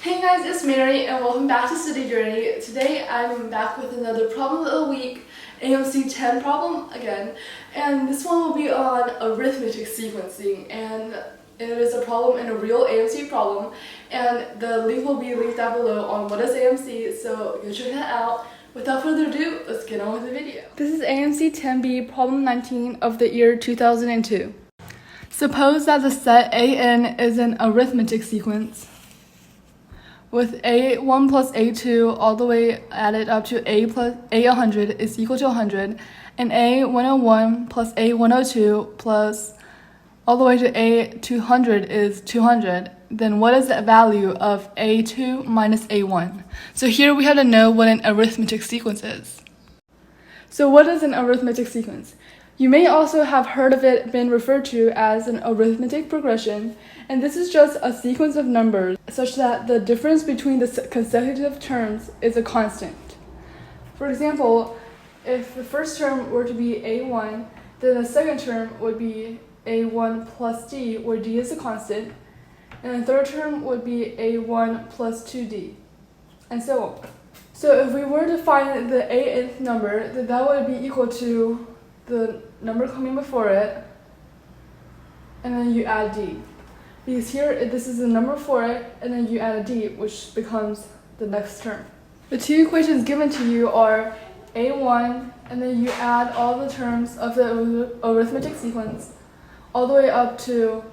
Hey guys, it's Mary and welcome back to Study Journey. Today I'm back with another problem of the week, AMC 10 problem again, and this one will be on arithmetic sequencing, and it is a problem in a real AMC problem, and the link will be linked down below on what is AMC, so go check that out. Without further ado, let's get on with the video. This is AMC 10B problem 19 of the year 2002. Suppose that the set AN is an arithmetic sequence with A1 plus A2 all the way added up to A100 is equal to 100, and A101 plus A102 plus all the way to A200 is 200, then what is the value of A2 minus A1? So here we have to know what an arithmetic sequence is. So what is an arithmetic sequence? You may also have heard of it been referred to as an arithmetic progression, and this is just a sequence of numbers such that the difference between the consecutive terms is a constant. For example, if the first term were to be A1, then the second term would be A1 plus D, where D is a constant, and the third term would be A1 plus 2D, and so on. So if we were to find the nth number, then that would be equal to the number coming before it, and then you add D. Because here, this is the number for it, and then you add a D, which becomes the next term. The two equations given to you are A1, and then you add all the terms of the arithmetic sequence, all the way up to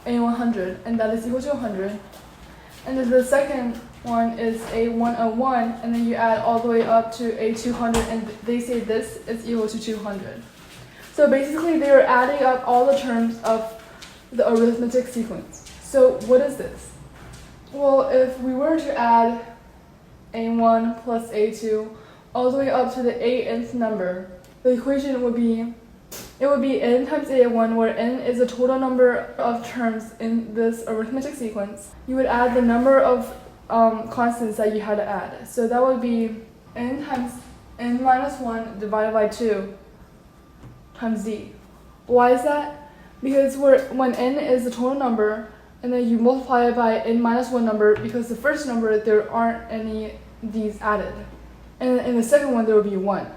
A100, and that is equal to 100. And then the second one is A101, and then you add all the way up to A200, and they say this is equal to 200. So basically, they are adding up all the terms of the arithmetic sequence. So what is this? Well, if we were to add A1 plus A2 all the way up to the nth number, the equation would be, n times A1, where n is the total number of terms in this arithmetic sequence. You would add the number of constants that you had to add. So that would be n times n minus 1 divided by 2 times D. Why is that? Because when n is the total number, and then you multiply it by n minus 1 number, because the first number, there aren't any D's added. And in the second one, there will be 1.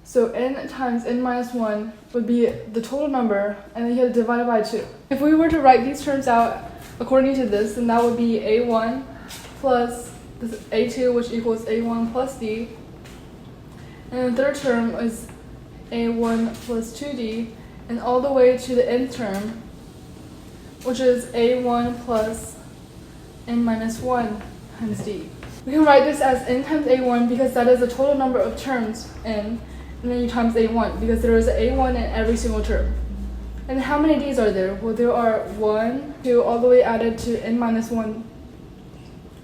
So n times n minus 1 would be the total number, and then you have to divide it by 2. If we were to write these terms out according to this, then that would be A1 plus this A2, which equals A1 plus D. And the third term is A1 plus 2D, and all the way to the nth term, which is A1 plus n minus 1 times D. We can write this as n times A1 because that is the total number of terms n, and then you times A1 because there is an A1 in every single term. And how many D's are there? Well, there are 1, 2, all the way added to n minus 1,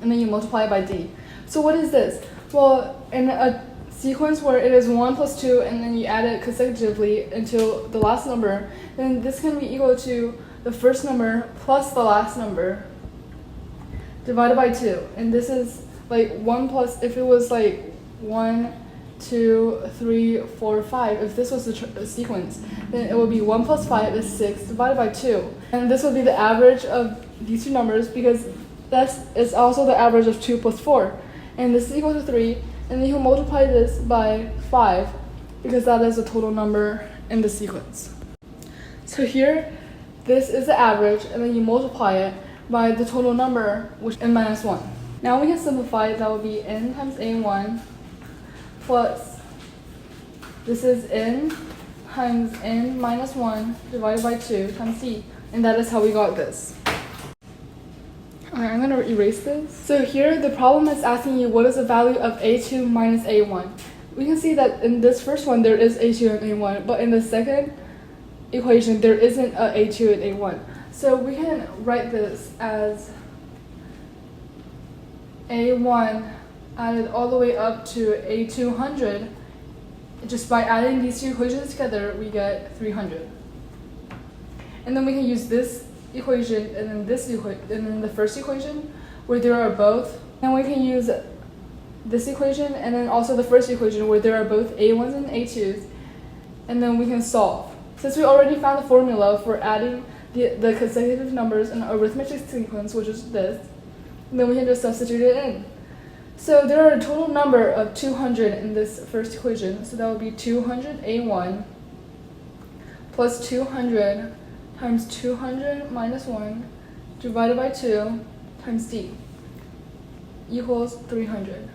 and then you multiply by D. So what is this? Well, in a sequence where it is 1 plus 2, and then you add it consecutively until the last number, then this can be equal to the first number plus the last number divided by 2. And this is like 1 plus, if it was like 1, 2, 3, 4, 5, if this was the sequence, then it would be 1 plus 5 is 6 divided by 2. And this would be the average of these two numbers, because that is also the average of 2 plus 4. And this is equal to 3, and then you multiply this by 5, because that is the total number in the sequence. So here, this is the average, and then you multiply it by the total number, which is n minus 1. Now we can simplify it. That would be n times A1 plus, this is n times n minus 1 divided by 2 times D, and that is how we got this. Alright, I'm going to erase this. So here the problem is asking you what is the value of A2 minus A1. We can see that in this first one there is A2 and A1, but in the second equation there isn't a A2 and A1. So we can write this as A1 added all the way up to A200. Just by adding these two equations together, we get 300. And then we can use this equation and then this equation and then the first equation where there are both. And we can use this equation and then also the first equation where there are both A1s and A2s, and then we can solve. Since we already found the formula for adding the consecutive numbers in an arithmetic sequence, which is this, And then we can just substitute it in. So there are a total number of 200 in this first equation. So that would be 200a1 plus 200 times 200 minus 1 divided by 2 times d equals 300.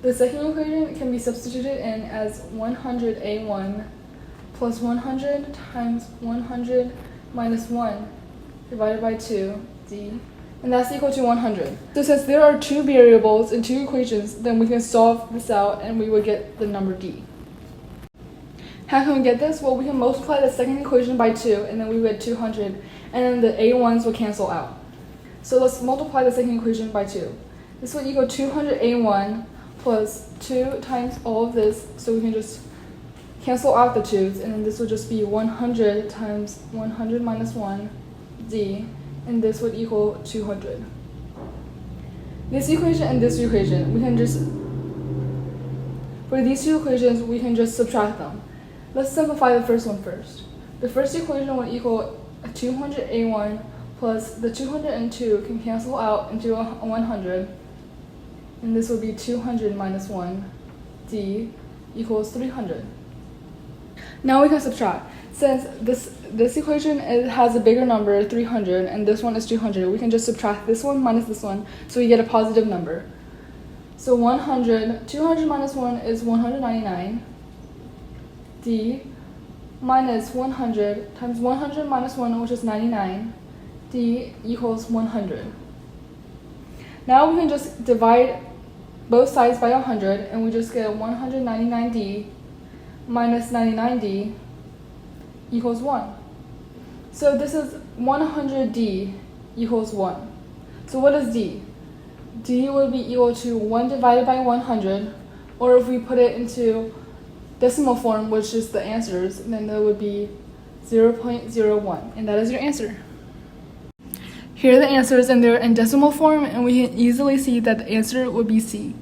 The second equation can be substituted in as 100a1 plus 100 times 100 minus 1 divided by 2d, and that's equal to 100. So since there are two variables in two equations, then we can solve this out and we would get the number d. How can we get this? Well, we can multiply the second equation by 2, and then we would get 200, and then the a1s will cancel out. So let's multiply the second equation by 2. This will equal 200a1 plus 2 times all of this, so we can just cancel out the 2's, and then this will just be 100 times 100 minus 1 d, and this would equal 200. This equation and this equation, we can just, for these two equations, we can just subtract them. Let's simplify the first one first. The first equation will equal 200a1 plus the 202 can cancel out into 100, and this will be 200 minus 1 d equals 300. Now we can subtract. Since this equation has a bigger number, 300, and this one is 200, we can just subtract this one minus this one, so we get a positive number. So 200 minus 1 is 199, d minus 100 times 100 minus 1, which is 99, d equals 100. Now we can just divide both sides by 100, and we just get 199d minus 99d equals 1. So this is 100d equals 1. So what is d? D would be equal to 1 divided by 100, or if we put it into decimal form, which is the answers, then that would be 0.01, and that is your answer. Here are the answers, and they're in decimal form, and we can easily see that the answer would be C.